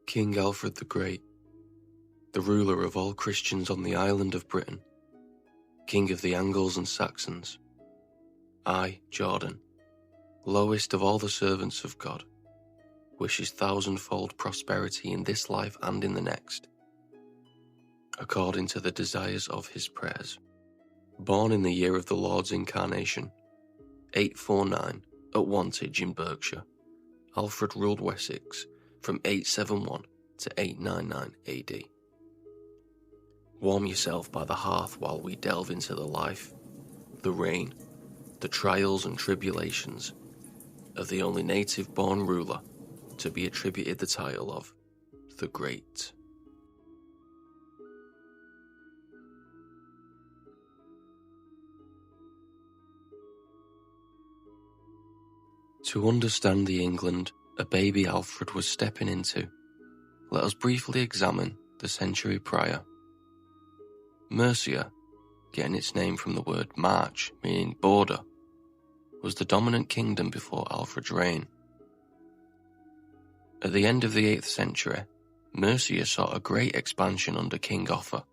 King Alfred the Great, the ruler of all Christians on the island of Britain, king of the Angles and Saxons, I, Jordan, lowest of all the servants of God, wishes thousandfold prosperity in this life and in the next, according to the desires of his prayers. Born in the year of the Lord's incarnation, 849, at Wantage in Berkshire, Alfred ruled Wessex from 871 to 899 AD. Warm yourself by the hearth while we delve into the life, the reign, the trials and tribulations of the only native-born ruler to be attributed the title of the Great. To understand the England a baby Alfred was stepping into, let us briefly examine the century prior. Mercia, getting its name from the word march, meaning border, was the dominant kingdom before Alfred's reign. At the end of the 8th century, Mercia saw a great expansion under King Offa,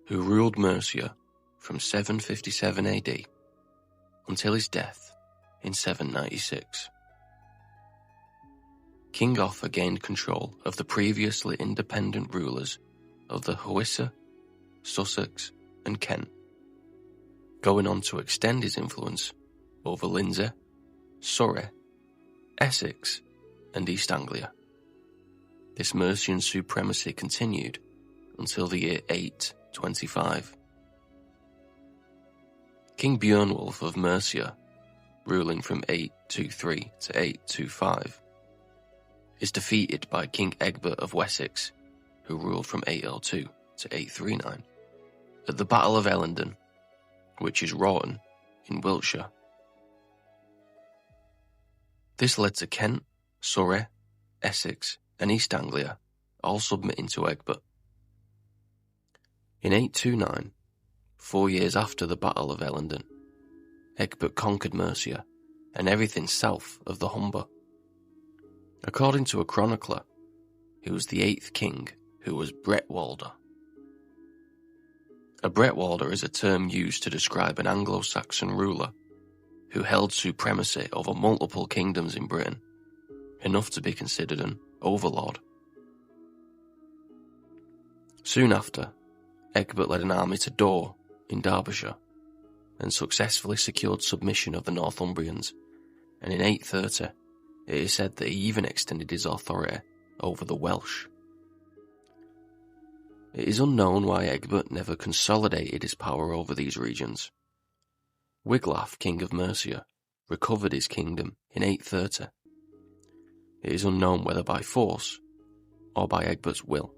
who ruled Mercia from 757 AD until his death in 796. King Offa gained control of the previously independent rulers of the Howissa, Sussex and Kent, going on to extend his influence over Lindsey, Surrey, Essex and East Anglia. This Mercian supremacy continued until the year 825. King Beornwulf of Mercia, ruling from 823 to 825, is defeated by King Egbert of Wessex, who ruled from 802 to 839, at the Battle of Ellendon, which is Rawton in Wiltshire. This led to Kent, Surrey, Essex and East Anglia all submitting to Egbert. In 829, 4 years after the Battle of Ellendon, Egbert conquered Mercia and everything south of the Humber. According to a chronicler, he was the 8th king who was Bretwalder. A Bretwalder is a term used to describe an Anglo-Saxon ruler who held supremacy over multiple kingdoms in Britain, enough to be considered an overlord. Soon after, Egbert led an army to Dore in Derbyshire and successfully secured submission of the Northumbrians, and in 830 it is said that he even extended his authority over the Welsh. It is unknown why Egbert never consolidated his power over these regions. Wiglaf, king of Mercia, recovered his kingdom in 830. It is unknown whether by force or by Egbert's will.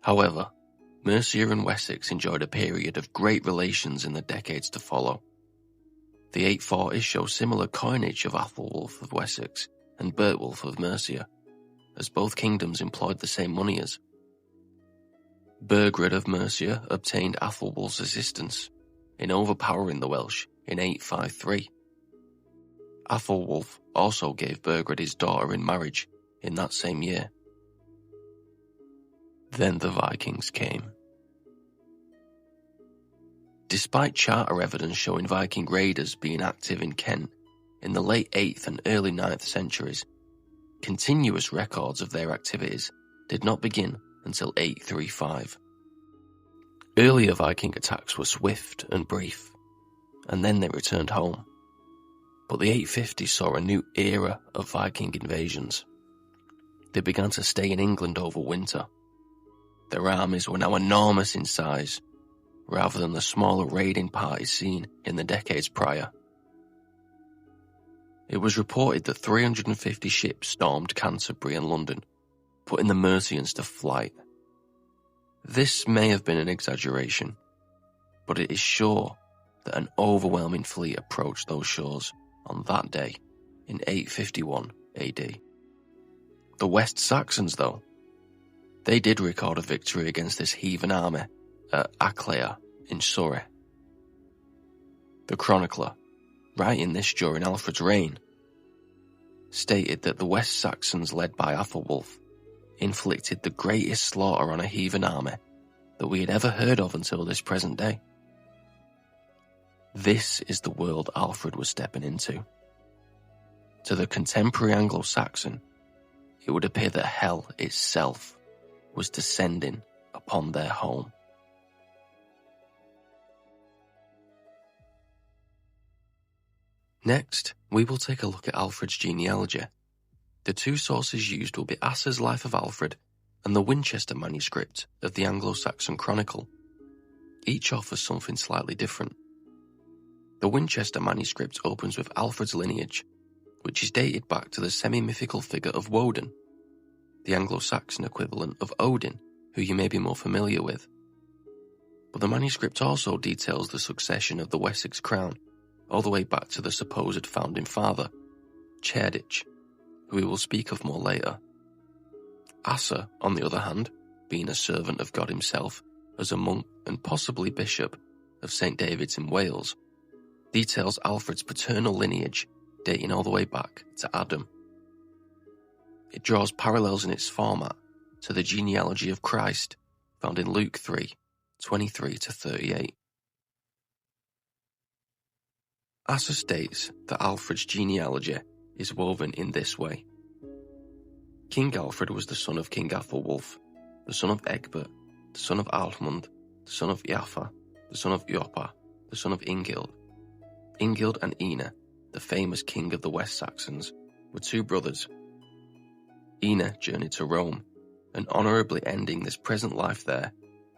However, Mercia and Wessex enjoyed a period of great relations in the decades to follow. The 840s show similar coinage of Athelwulf of Wessex and Bertwulf of Mercia, as both kingdoms employed the same moneyers. Burgred of Mercia obtained Athelwulf's assistance in overpowering the Welsh in 853. Athelwulf also gave Burgred his daughter in marriage in that same year. Then the Vikings came. Despite charter evidence showing Viking raiders being active in Kent in the late 8th and early 9th centuries, continuous records of their activities did not begin until 835. Earlier Viking attacks were swift and brief, and then they returned home. But the 850s saw a new era of Viking invasions. They began to stay in England over winter. Their armies were now enormous in size, rather than the smaller raiding parties seen in the decades prior. It was reported that 350 ships stormed Canterbury and London, putting the Mercians to flight. This may have been an exaggeration, but it is sure that an overwhelming fleet approached those shores on that day in 851 AD. The West Saxons, though, they did record a victory against this heathen army at Aclea in Surrey. The chronicler, writing this during Alfred's reign, stated that the West Saxons led by Athelwulf inflicted the greatest slaughter on a heathen army that we had ever heard of until this present day. This is the world Alfred was stepping into. To the contemporary Anglo-Saxon, it would appear that hell itself was descending upon their home. Next, we will take a look at Alfred's genealogy. The two sources used will be Asser's Life of Alfred and the Winchester manuscript of the Anglo-Saxon Chronicle. Each offers something slightly different. The Winchester manuscript opens with Alfred's lineage, which is dated back to the semi-mythical figure of Woden, the Anglo-Saxon equivalent of Odin, who you may be more familiar with. But the manuscript also details the succession of the Wessex crown all the way back to the supposed founding father, Cerdic, who we will speak of more later. Asser, on the other hand, being a servant of God himself as a monk and possibly bishop of St. David's in Wales, details Alfred's paternal lineage dating all the way back to Adam. It draws parallels in its format to the genealogy of Christ found in Luke 3:23-38. Asser states that Alfred's genealogy is woven in this way. King Alfred was the son of King Athelwulf, the son of Egbert, the son of Alhmund, the son of Iaffa, the son of Eopa, the son of Ingild. Ingild and Ina, the famous king of the West Saxons, were two brothers. Ina journeyed to Rome, and honourably ending this present life there,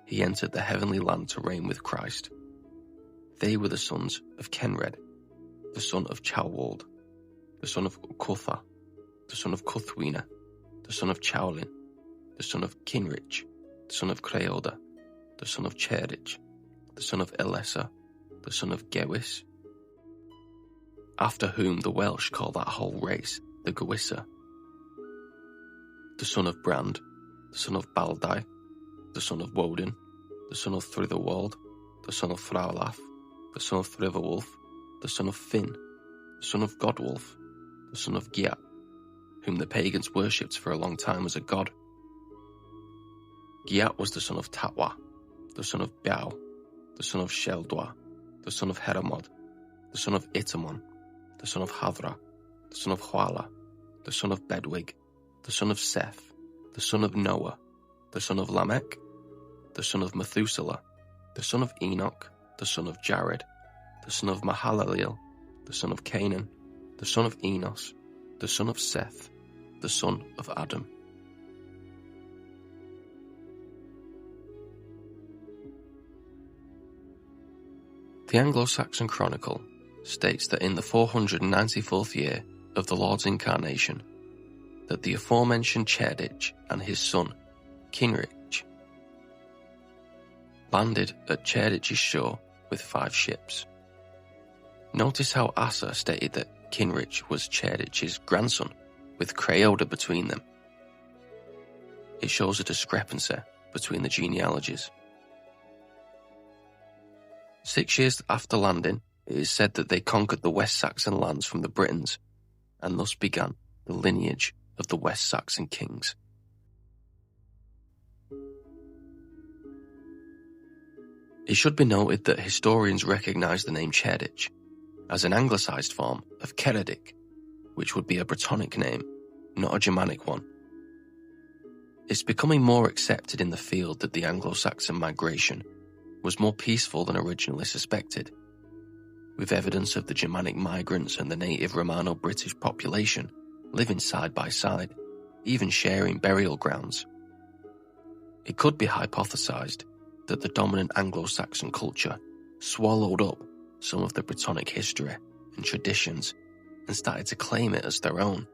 he entered the heavenly land to reign with Christ. They were the sons of Kenred, the son of Chauwald, the son of Cutha, the son of Cuthwina, the son of Chaulin, the son of Kinrich, the son of Creoda, the son of Cerdic, the son of Elessa, the son of Gewis, after whom the Welsh call that whole race the Gewissa, the son of Brand, the son of Baldai, the son of Woden, the son of Thritherwald, the son of Thraulaf, the son of Thriverwulf, the son of Finn, the son of Godwulf, the son of Giat, whom the pagans worshipped for a long time as a god. Giat was the son of Tatwa, the son of Beau, the son of Sheldwa, the son of Heramod, the son of Itamon, the son of Havra, the son of Huala, the son of Bedwig, the son of Seth, the son of Noah, the son of Lamech, the son of Methuselah, the son of Enoch, the son of Jared, the son of Mahalaleel, the son of Canaan, the son of Enos, the son of Seth, the son of Adam. The Anglo-Saxon Chronicle states that in the 494th year of the Lord's incarnation, that the aforementioned Cerdic and his son, Kinrich, landed at Cerdic's shore with 5 ships. Notice how Asser stated that Kinrich was Cerdic's grandson, with Creoda between them. It shows a discrepancy between the genealogies. 6 years after landing, it is said that they conquered the West Saxon lands from the Britons, and thus began the lineage of the West Saxon kings. It should be noted that historians recognise the name Cerdic as an anglicised form of Ceredic, which would be a Brittonic name, not a Germanic one. It's becoming more accepted in the field that the Anglo-Saxon migration was more peaceful than originally suspected, with evidence of the Germanic migrants and the native Romano-British population living side by side, even sharing burial grounds. It could be hypothesized that the dominant Anglo-Saxon culture swallowed up some of the Brittonic history and traditions and started to claim it as their own.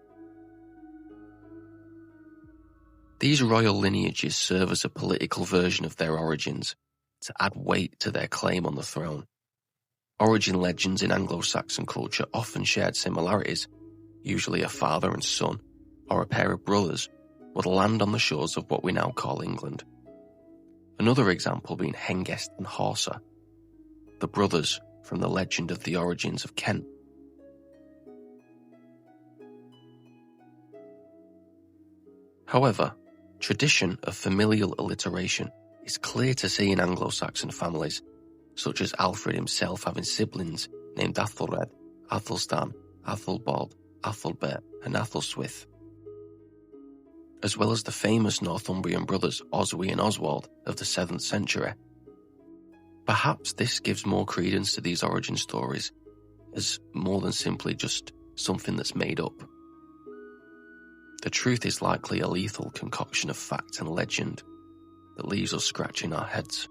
These royal lineages serve as a political version of their origins to add weight to their claim on the throne. Origin legends in Anglo-Saxon culture often shared similarities, usually a father and son, or a pair of brothers would land on the shores of what we now call England. Another example being Hengest and Horsa, the brothers from the legend of the origins of Kent. However, tradition of familial alliteration is clear to see in Anglo-Saxon families, such as Alfred himself having siblings named Athelred, Athelstan, Athelbald, Athelbert and Athelswith, as well as the famous Northumbrian brothers Oswy and Oswald of the 7th century. Perhaps this gives more credence to these origin stories as more than simply just something that's made up. The truth is likely a lethal concoction of fact and legend that leaves us scratching our heads.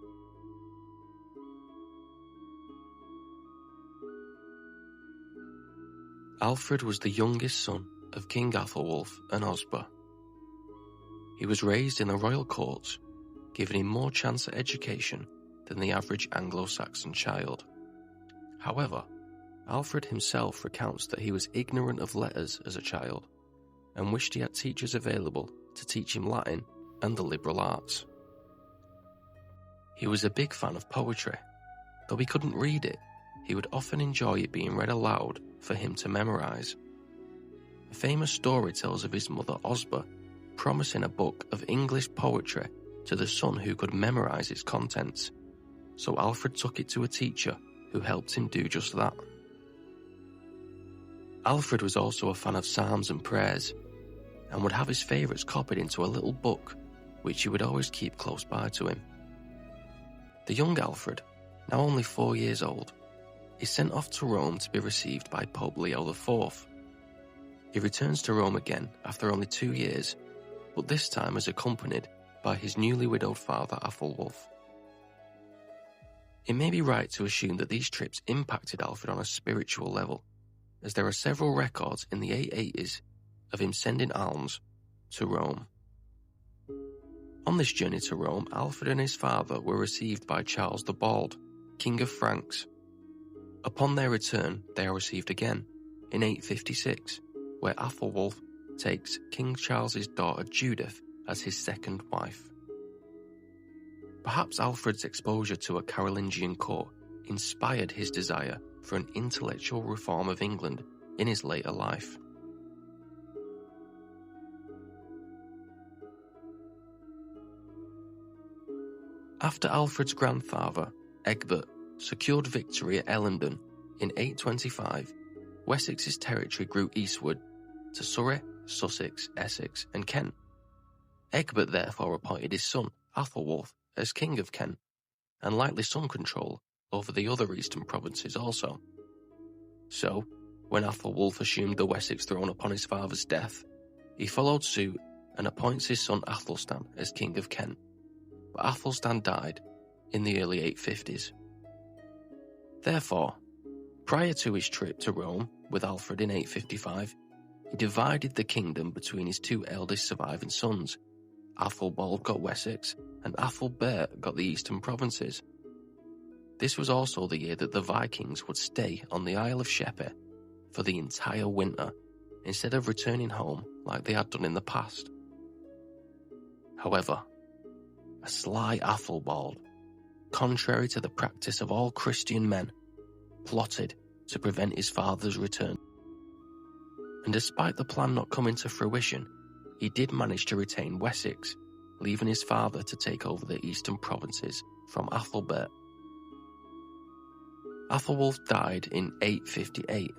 Alfred was the youngest son of King Athelwulf and Osba. He was raised in the royal courts, giving him more chance at education than the average Anglo-Saxon child. However, Alfred himself recounts that he was ignorant of letters as a child and wished he had teachers available to teach him Latin and the liberal arts. He was a big fan of poetry. Though he couldn't read it, he would often enjoy it being read aloud for him to memorise. A famous story tells of his mother Osba promising a book of English poetry to the son who could memorise its contents, so Alfred took it to a teacher who helped him do just that. Alfred was also a fan of psalms and prayers, and would have his favourites copied into a little book, which he would always keep close by to him. The young Alfred, now only 4 years old, is sent off to Rome to be received by Pope Leo IV. He returns to Rome again after only 2 years, but this time is accompanied by his newly widowed father Athelwulf. It may be right to assume that these trips impacted Alfred on a spiritual level, as there are several records in the 880s of him sending alms to Rome. On this journey to Rome, Alfred and his father were received by Charles the Bald, King of Franks. Upon their return, they are received again in 856, where Athelwulf takes King Charles's daughter Judith as his second wife. Perhaps Alfred's exposure to a Carolingian court inspired his desire for an intellectual reform of England in his later life. After Alfred's grandfather, Egbert, secured victory at Ellendon in 825, Wessex's territory grew eastward to Surrey, Sussex, Essex and Kent. Egbert therefore appointed his son, Athelwulf, as King of Kent, and likely some control over the other eastern provinces also. So, when Athelwulf assumed the Wessex throne upon his father's death, he followed suit and appoints his son Athelstan as King of Kent, but Athelstan died in the early 850s. Therefore, prior to his trip to Rome with Alfred in 855, he divided the kingdom between his two eldest surviving sons. Athelbald got Wessex and Athelbert got the eastern provinces. This was also the year that the Vikings would stay on the Isle of Sheppey for the entire winter, instead of returning home like they had done in the past. However, a sly Athelbald, contrary to the practice of all Christian men, plotted to prevent his father's return. And despite the plan not coming to fruition, he did manage to retain Wessex, leaving his father to take over the eastern provinces from Athelbert. Athelwulf died in 858,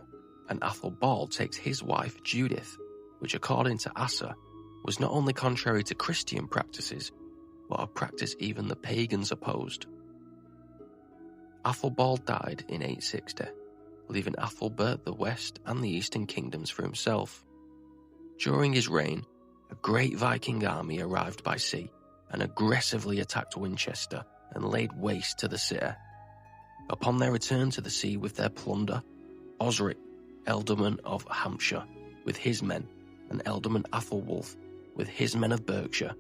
and Athelbald takes his wife Judith, which according to Asser was not only contrary to Christian practices, but a practice even the pagans opposed. Athelbald died in 860, leaving Athelbert the west and the eastern kingdoms for himself. During his reign, a great Viking army arrived by sea and aggressively attacked Winchester and laid waste to the city. Upon their return to the sea with their plunder, Osric, Ealdorman of Hampshire, with his men, and Ealdorman Athelwulf, with his men of Berkshire,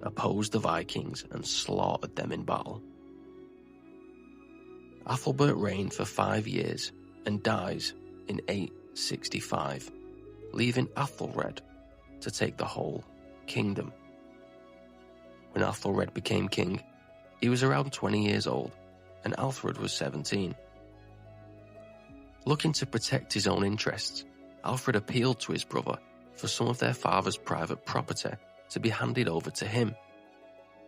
opposed the Vikings and slaughtered them in battle. Athelbert reigned for 5 years and dies in 865, leaving Athelred to take the whole kingdom. When Athelred became king, he was around 20 years old, and Alfred was 17. Looking to protect his own interests, Alfred appealed to his brother for some of their father's private property to be handed over to him.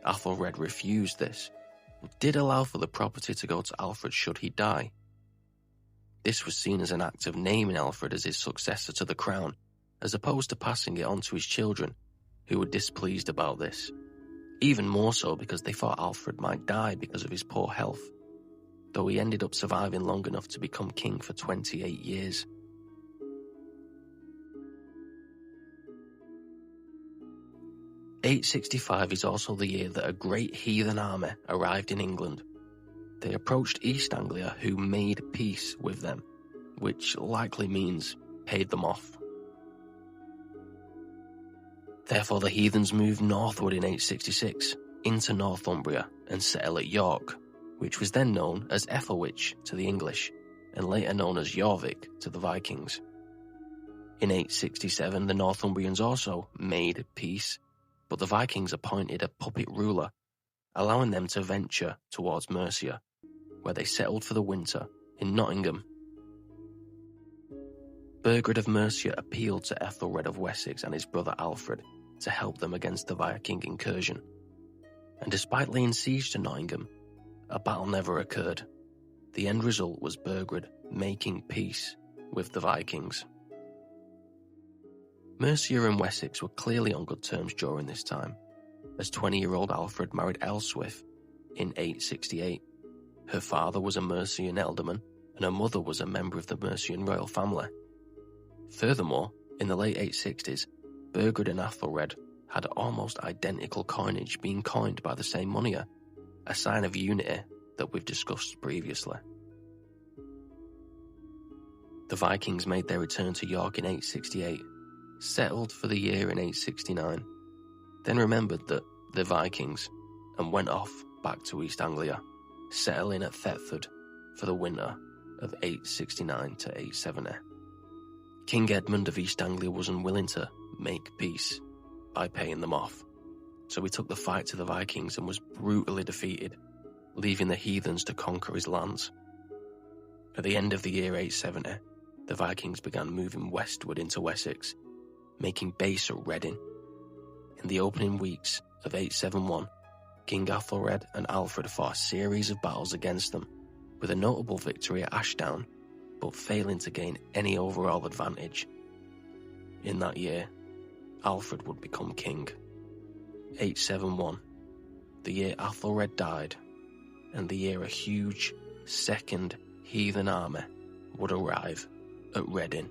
Athelred refused this, but did allow for the property to go to Alfred should he die. This was seen as an act of naming Alfred as his successor to the crown, as opposed to passing it on to his children, who were displeased about this. Even more so because they thought Alfred might die because of his poor health, though he ended up surviving long enough to become king for 28 years. (865) is also the year that a great heathen army arrived in England. They approached East Anglia, who made peace with them, which likely means paid them off. Therefore, the heathens moved northward in 866 into Northumbria and settled at York, which was then known as Ethelwich to the English, and later known as Jorvik to the Vikings. In 867, the Northumbrians also made peace, but the Vikings appointed a puppet ruler, allowing them to venture towards Mercia, where they settled for the winter in Nottingham. Burgred of Mercia appealed to Ethelred of Wessex and his brother Alfred to help them against the Viking incursion, and despite laying siege to Nottingham, a battle never occurred. The end result was Burgred making peace with the Vikings. Mercia and Wessex were clearly on good terms during this time, as 20-year-old Alfred married Elswith in 868. Her father was a Mercian ealdorman, and her mother was a member of the Mercian royal family. Furthermore, in the late 860s, Burgred and Athelred had almost identical coinage being coined by the same moneyer, a sign of unity that we've discussed previously. The Vikings made their return to York in 868, settled for the year in 869, then remembered that the Vikings and went off back to East Anglia, settling at Thetford for the winter of 869 to 870. King Edmund of East Anglia was unwilling to make peace by paying them off, so he took the fight to the Vikings and was brutally defeated, leaving the heathens to conquer his lands. At the end of the year 870, the Vikings began moving westward into Wessex, making base at Reading. In the opening weeks of 871, King Athelred and Alfred fought a series of battles against them, with a notable victory at Ashdown, but failing to gain any overall advantage. In that year, Alfred would become king. 871, the year Athelred died, and the year a huge second heathen army would arrive at Reading.